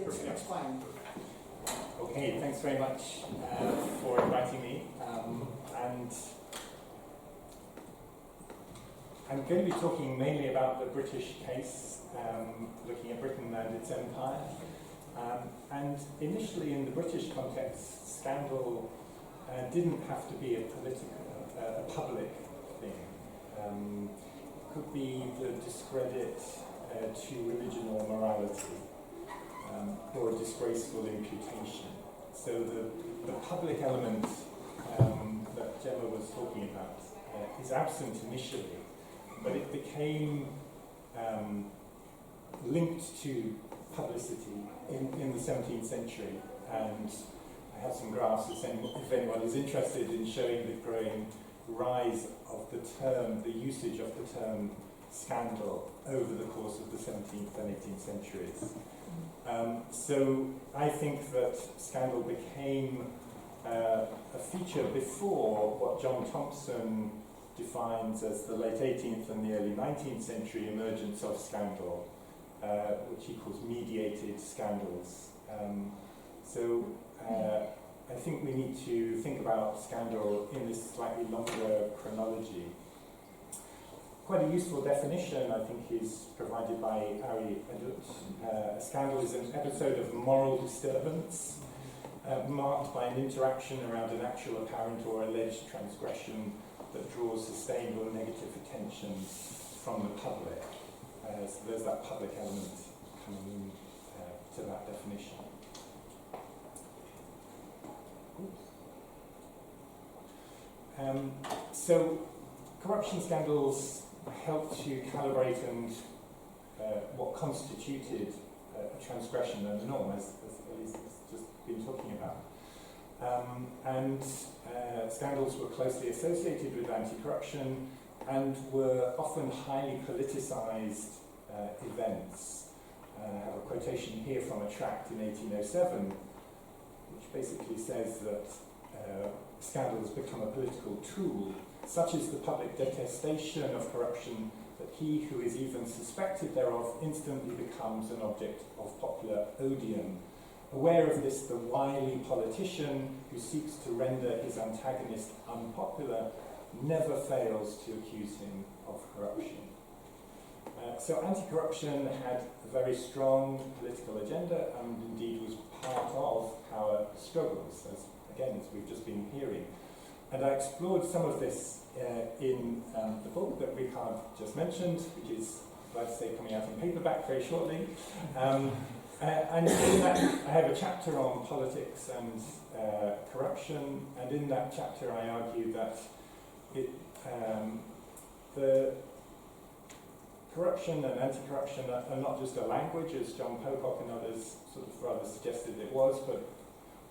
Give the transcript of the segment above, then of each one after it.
it's fine. Okay, thanks very much for inviting me. And I'm going to be talking mainly about the British case, looking at Britain and its empire. And initially, in the British context, scandal didn't have to be a public thing. Could be the discredit to religion or morality, or a disgraceful imputation. So the public element that Gemma was talking about is absent initially, but it became linked to publicity in the 17th century. And I have some graphs if anyone is interested in showing the growing rise of the term, the usage of the term scandal over the course of the 17th and 18th centuries. So I think that scandal became a feature before what John Thompson defines as the late 18th and the early 19th century emergence of scandal, which he calls mediated scandals. I think we need to think about scandal in this slightly longer chronology. Quite a useful definition, I think, is provided by Ari Edut. A scandal is an episode of moral disturbance marked by an interaction around an actual, apparent, or alleged transgression that draws sustained or negative attention from the public. So there's that public element coming in to that definition. So corruption scandals helped to calibrate and what constituted a transgression and a norm, as Elise has just been talking about. Scandals were closely associated with anti-corruption and were often highly politicized events. I have a quotation here from a tract in 1807, which basically says that scandals become a political tool, such is the public detestation of corruption that he who is even suspected thereof instantly becomes an object of popular odium. Aware of this, the wily politician who seeks to render his antagonist unpopular never fails to accuse him of corruption. So anti-corruption had a very strong political agenda and indeed was part of power struggles, as we've just been hearing. And I explored some of this in the book that Richard just mentioned, which is, glad to say, coming out in paperback very shortly. And in that, I have a chapter on politics and corruption, and in that chapter I argue that the corruption and anti-corruption are not just a language, as John Pocock and others sort of rather suggested it was, but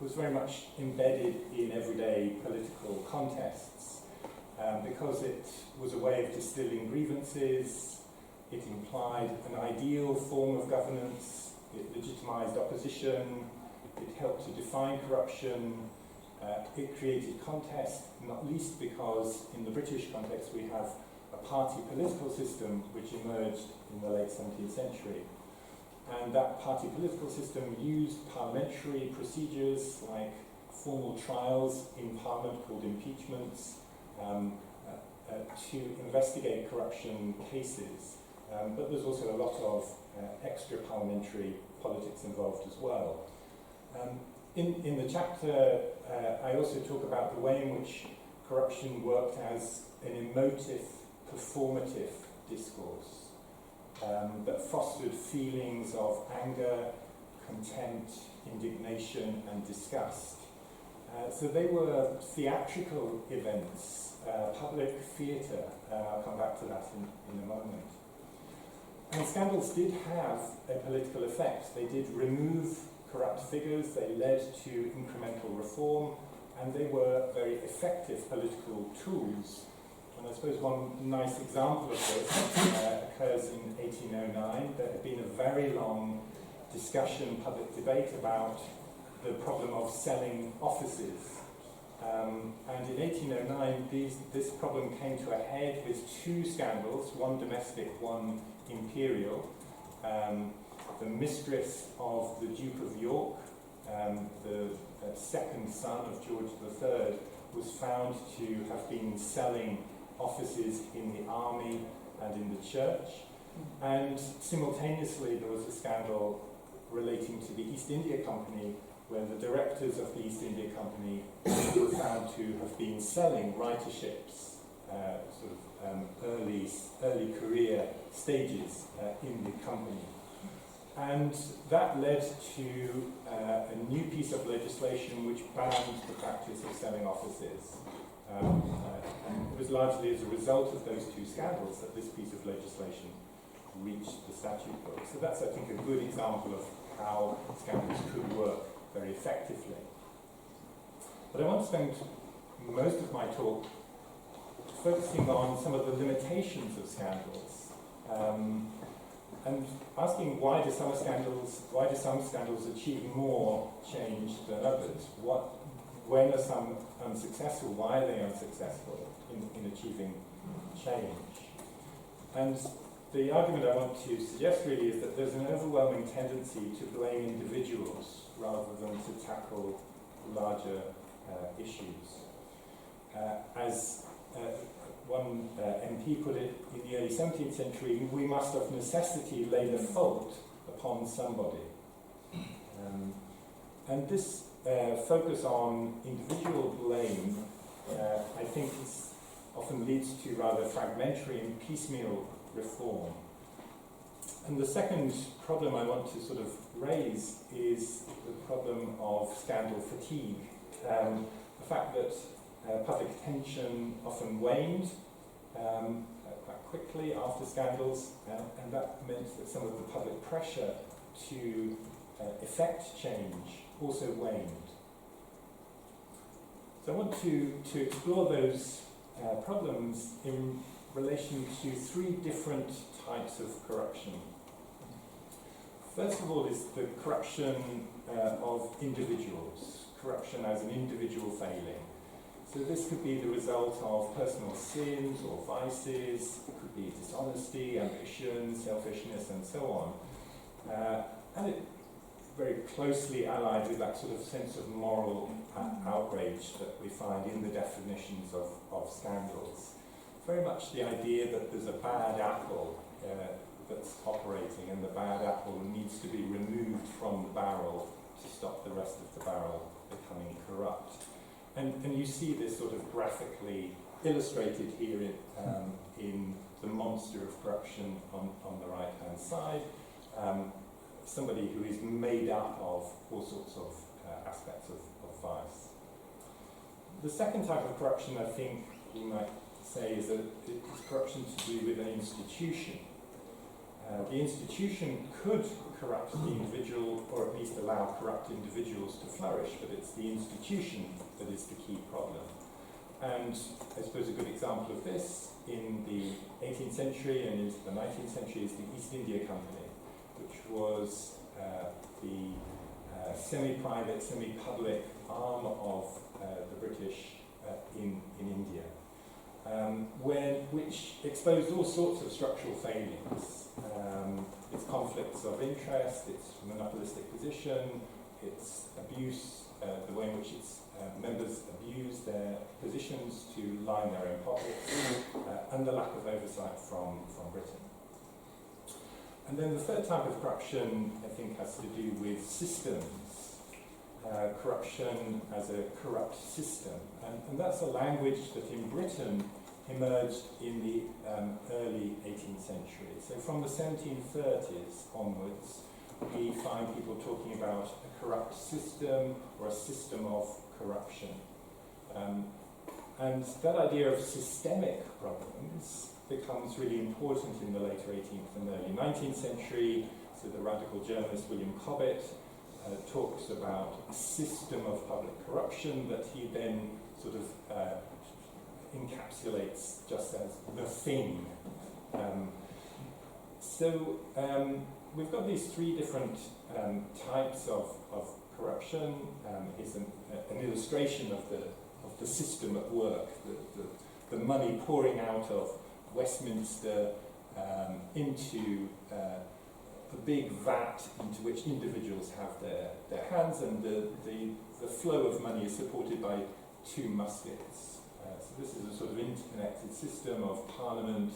was very much embedded in everyday political contests, because it was a way of distilling grievances, it implied an ideal form of governance, it legitimized opposition, it helped to define corruption, it created contest, not least because in the British context we have a party political system which emerged in the late 17th century. And that party political system used parliamentary procedures like formal trials in Parliament called impeachments to investigate corruption cases. But there's also a lot of extra parliamentary politics involved as well. In the chapter, I also talk about the way in which corruption worked as an emotive, performative discourse. That fostered feelings of anger, contempt, indignation, and disgust. So they were theatrical events, public theatre. I'll come back to that in a moment. And scandals did have a political effect. They did remove corrupt figures, they led to incremental reform, and they were very effective political tools. And I suppose one nice example of this occurs in 1809. There had been a very long discussion, public debate about the problem of selling offices. And in 1809, this problem came to a head with two scandals, one domestic, one imperial. the mistress of the Duke of York, the second son of George III, was found to have been selling offices in the army and in the church. And simultaneously there was a scandal relating to the East India Company, where the directors of the East India Company were found to have been selling writerships, early career stages in the company. And that led to a new piece of legislation which banned the practice of selling offices. And it was largely as a result of those two scandals that this piece of legislation reached the statute book. So that's, I think, a good example of how scandals could work very effectively. But I want to spend most of my talk focusing on some of the limitations of scandals, and asking why do some scandals achieve more change than others? When are some unsuccessful? Why are they unsuccessful in achieving change? And the argument I want to suggest really is that there's an overwhelming tendency to blame individuals rather than to tackle larger issues. As one MP put it in the early 17th century, we must of necessity lay the fault upon somebody. And this focus on individual blame, I think, often leads to rather fragmentary and piecemeal reform. And the second problem I want to sort of raise is the problem of scandal fatigue. The fact that public attention often waned quite quickly after scandals, and that meant that some of the public pressure to effect change also waned. So I want to explore those problems in relation to three different types of corruption. First of all is the corruption of individuals, corruption as an individual failing. So this could be the result of personal sins or vices, it could be dishonesty, ambition, selfishness, and so on. And it very closely allied with that sort of sense of moral outrage that we find in the definitions of scandals. Very much the idea that there's a bad apple that's operating, and the bad apple needs to be removed from the barrel to stop the rest of the barrel becoming corrupt. And you see this sort of graphically illustrated here in the monster of corruption on the right-hand side. Somebody who is made up of all sorts of aspects of vice. The second type of corruption, I think you might say, is corruption to do with an institution. The institution could corrupt the individual, or at least allow corrupt individuals to flourish, but it's the institution that is the key problem. And I suppose a good example of this in the 18th century and into the 19th century is the East India Company, which was the semi-private, semi-public arm of the British in India, which exposed all sorts of structural failings. Its conflicts of interest, its monopolistic position, its abuse, the way in which its members abuse their positions to line their own pockets, and the lack of oversight from Britain. And then the third type of corruption, I think, has to do with systems. Corruption as a corrupt system. And that's a language that in Britain emerged in the early 18th century. So from the 1730s onwards, we find people talking about a corrupt system or a system of corruption. And that idea of systemic problems becomes really important in the later 18th and early 19th century. So the radical journalist William Cobbett talks about a system of public corruption that he then sort of encapsulates just as the thing. So we've got these three different types of corruption. Is an illustration of the system at work, the money pouring out of Westminster into the big vat into which individuals have their hands, and the flow of money is supported by two muskets. So this is a sort of interconnected system of parliament,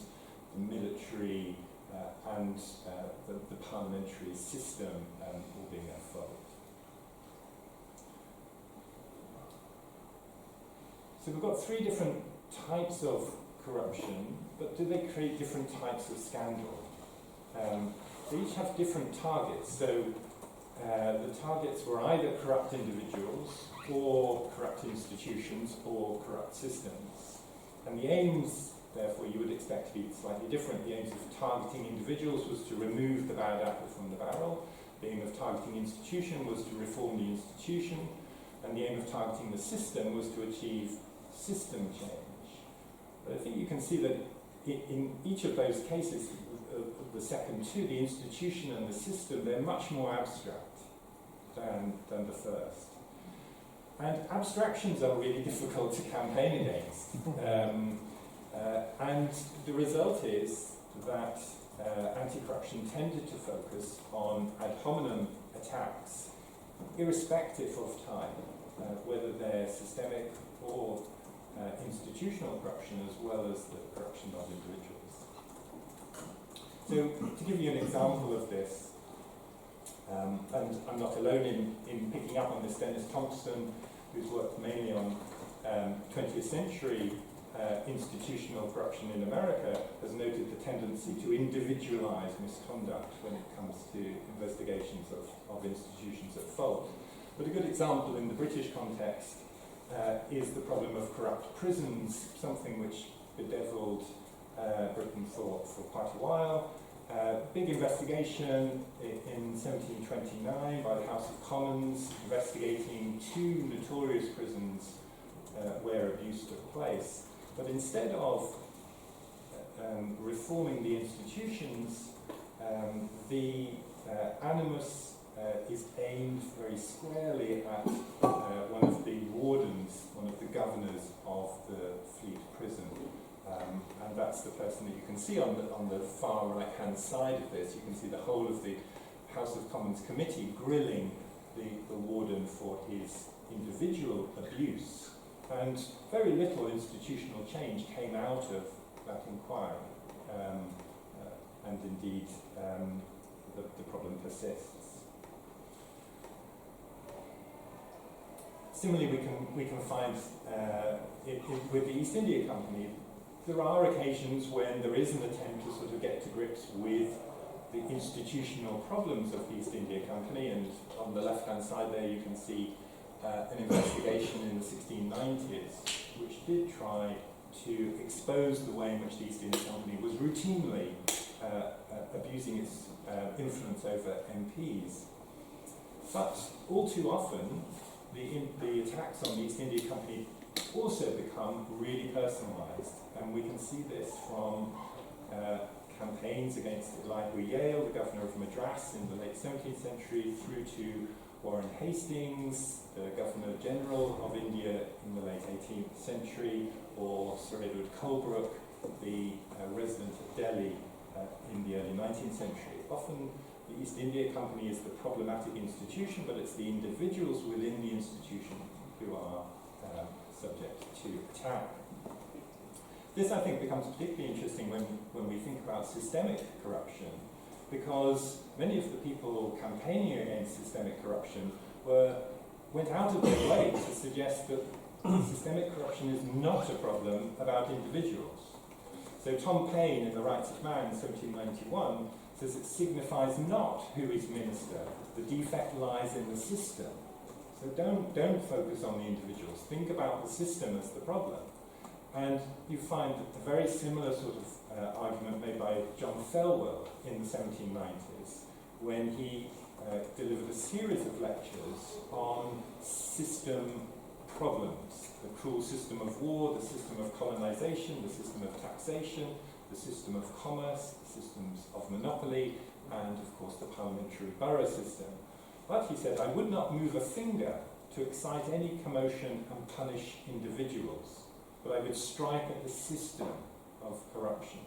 the military, and the parliamentary system all being followed. So we've got three different types of corruption, but do they create different types of scandal? They each have different targets. So the targets were either corrupt individuals, or corrupt institutions, or corrupt systems. And the aims, therefore, you would expect to be slightly different. The aims of targeting individuals was to remove the bad apple from the barrel. The aim of targeting institution was to reform the institution. And the aim of targeting the system was to achieve system change. But I think you can see that in each of those cases, the second two, the institution and the system, they're much more abstract than the first. And abstractions are really difficult to campaign against. And the result is that anti-corruption tended to focus on ad hominem attacks, irrespective of time, whether they're systemic or institutional corruption, as well as the corruption of individuals. So, to give you an example of this, and I'm not alone in picking up on this, Dennis Thompson, who's worked mainly on 20th century institutional corruption in America, has noted the tendency to individualize misconduct when it comes to investigations of institutions at fault. But a good example in the British context is the problem of corrupt prisons, something which bedeviled Britain for quite a while. Big investigation in 1729 by the House of Commons, investigating two notorious prisons where abuse took place. But instead of reforming the institutions, the animus is aimed very squarely at one of the wardens, one of the governors of the Fleet prison. And that's the person that you can see on the far right-hand side of this. You can see the whole of the House of Commons committee grilling the warden for his individual abuse. And very little institutional change came out of that inquiry. And indeed, the problem persists. Similarly, we can find with the East India Company, there are occasions when there is an attempt to sort of get to grips with the institutional problems of the East India Company, and on the left-hand side there you can see an investigation in the 1690s which did try to expose the way in which the East India Company was routinely abusing its influence over MPs. But all too often, the attacks on the East India Company also become really personalised, and we can see this from campaigns against Elihu Yale, the governor of Madras in the late 17th century, through to Warren Hastings, the Governor General of India in the late 18th century, or Sir Edward Colebrook, the resident of Delhi in the early 19th century. Often the East India Company is the problematic institution, but it's the individuals within the institution who are subject to attack. This, I think, becomes particularly interesting when we think about systemic corruption, because many of the people campaigning against systemic corruption went out of their way to suggest that systemic corruption is not a problem about individuals. So Tom Paine in The Rights of Man in 1791 says it signifies not who is minister, the defect lies in the system. So don't focus on the individuals, think about the system as the problem. And you find that the very similar sort of argument made by John Thelwell in the 1790s, when he delivered a series of lectures on system problems, the cruel system of war, the system of colonization, the system of taxation, the system of commerce, the systems of monopoly, and of course the parliamentary borough system. But he said, I would not move a finger to excite any commotion and punish individuals, but I would strike at the system of corruption.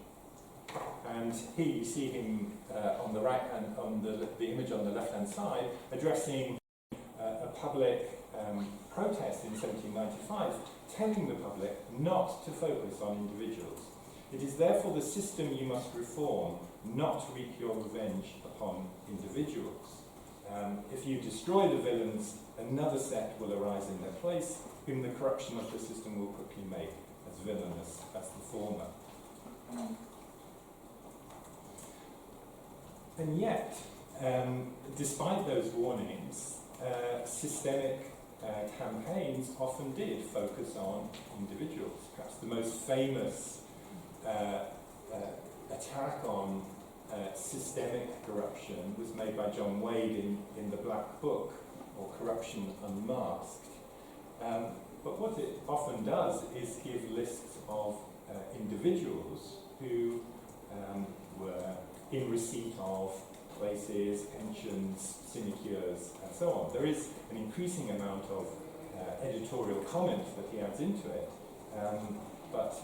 And here you see him on the right hand, on the image on the left-hand side, addressing a public protest in 1795, telling the public not to focus on individuals. It is therefore the system you must reform, not wreak your revenge upon individuals. If you destroy the villains, another set will arise in their place, whom the corruption of the system will quickly make as villainous as the former. And yet, despite those warnings, systemic campaigns often did focus on individuals. Perhaps the most famous attack on systemic corruption was made by John Wade in the Black Book, or Corruption Unmasked. But what it often does is give lists of individuals who were in receipt of places, pensions, sinecures, and so on. There is an increasing amount of editorial comment that he adds into it, but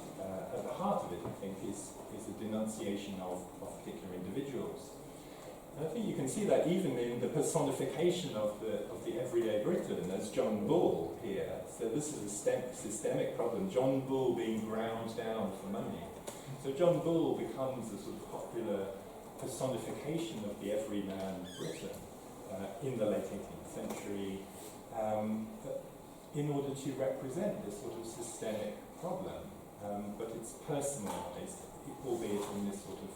at the heart of it, I think, is a denunciation of particular individuals. And I think you can see that even in the personification of the everyday Briton as John Bull here. So this is a systemic problem, John Bull being ground down for money. So John Bull becomes a sort of popular personification of the everyman Briton in the late 18th century in order to represent this sort of systemic problem, but it's personalised, albeit in this sort of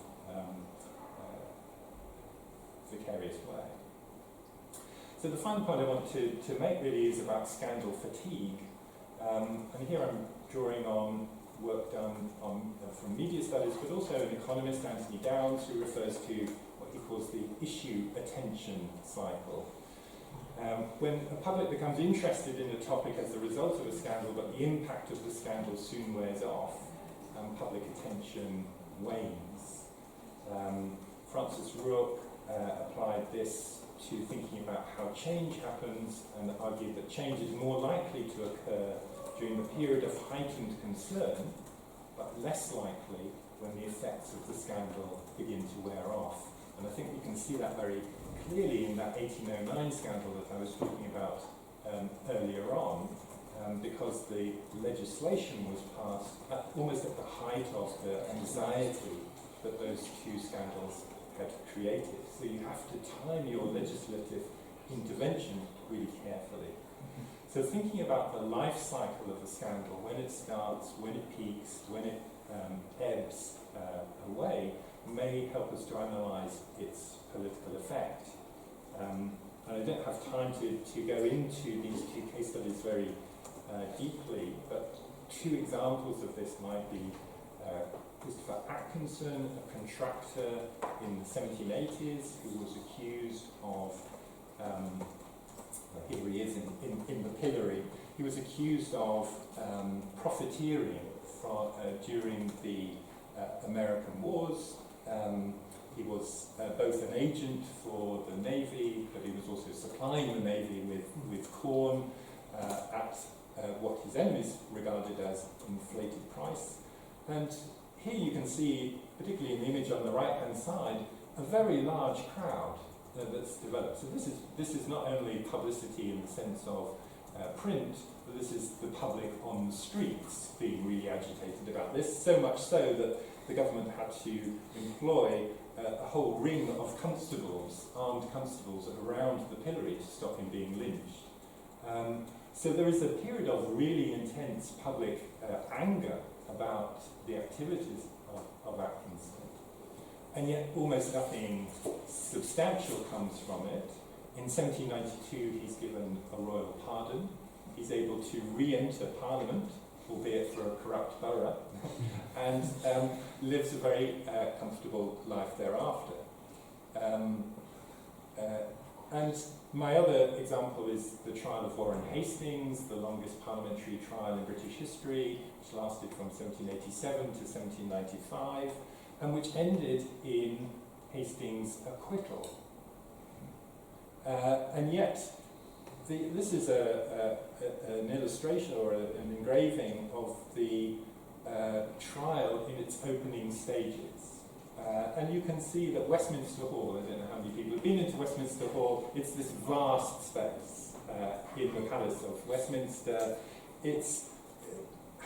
vicarious way. So the final point I want to make really is about scandal fatigue, and here I'm drawing on work done on, from media studies, but also an economist, Anthony Downs, who refers to what he calls the issue attention cycle. When a public becomes interested in a topic as a result of a scandal, but the impact of the scandal soon wears off, public attention wanes. Francis Rook applied this to thinking about how change happens, and argued that change is more likely to occur during the period of heightened concern, but less likely when the effects of the scandal begin to wear off. And I think you can see that very clearly in that 1809 scandal that I was talking about earlier on, because the legislation was passed almost at the height of the anxiety that those two scandals had created. So you have to time your legislative intervention really carefully. So thinking about the life cycle of a scandal, when it starts, when it peaks, when it ebbs away, may help us to analyse its political effect. And I don't have time to go into these two case studies very deeply, but two examples of this might be Christopher Atkinson, a contractor in the 1780s, who was accused of here he is in the pillory. He was accused of profiteering during the American wars. He was both an agent for the Navy, but he was also supplying the Navy with corn at what his enemies regarded as inflated price. And here you can see, particularly in the image on the right-hand side, a very large crowd that's developed. So this is not only publicity in the sense of print, but this is the public on the streets being really agitated about this, so much so that the government had to employ a whole ring of constables, armed constables, around the pillory to stop him being lynched. So there is a period of really intense public anger about the activities of Atkinson. And yet almost nothing substantial comes from it. In 1792 he's given a royal pardon. He's able to re-enter Parliament, albeit for a corrupt borough, and lives a very comfortable life thereafter. And my other example is the trial of Warren Hastings, the longest parliamentary trial in British history, which lasted from 1787 to 1795, and which ended in Hastings' acquittal. And yet, this is an illustration or an engraving of the trial in its opening stages. And you can see that Westminster Hall, I don't know how many people have been into Westminster Hall, it's this vast space in the Palace of Westminster. It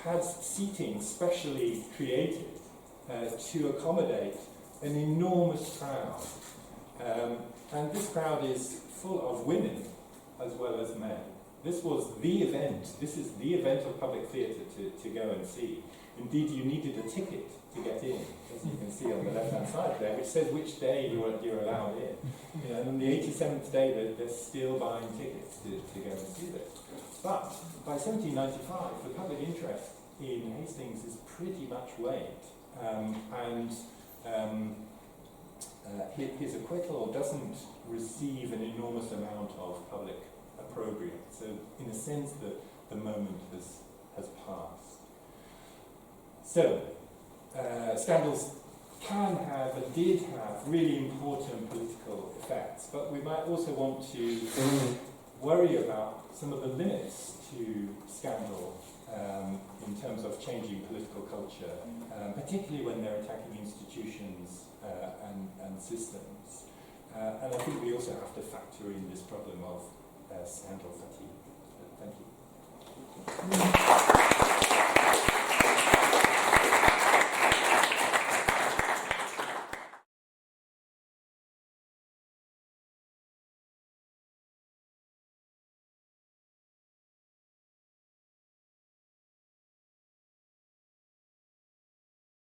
has seating specially created to accommodate an enormous crowd. And this crowd is full of women as well as men. This was the event. This is the event of public theatre to go and see. Indeed, you needed a ticket to get in, as you can see on the left-hand side there, which says which day you're allowed in. You know, and on the 87th day, they're still buying tickets to go and see this. But by 1795, the public interest in Hastings is pretty much waned, his acquittal doesn't receive an enormous amount of public opprobrium. So, in a sense, the moment has passed. So, scandals can have and did have really important political effects, but we might also want to worry about some of the limits to scandal in terms of changing political culture, particularly when they're attacking institutions and systems. And I think we also have to factor in this problem of scandal fatigue. Thank you.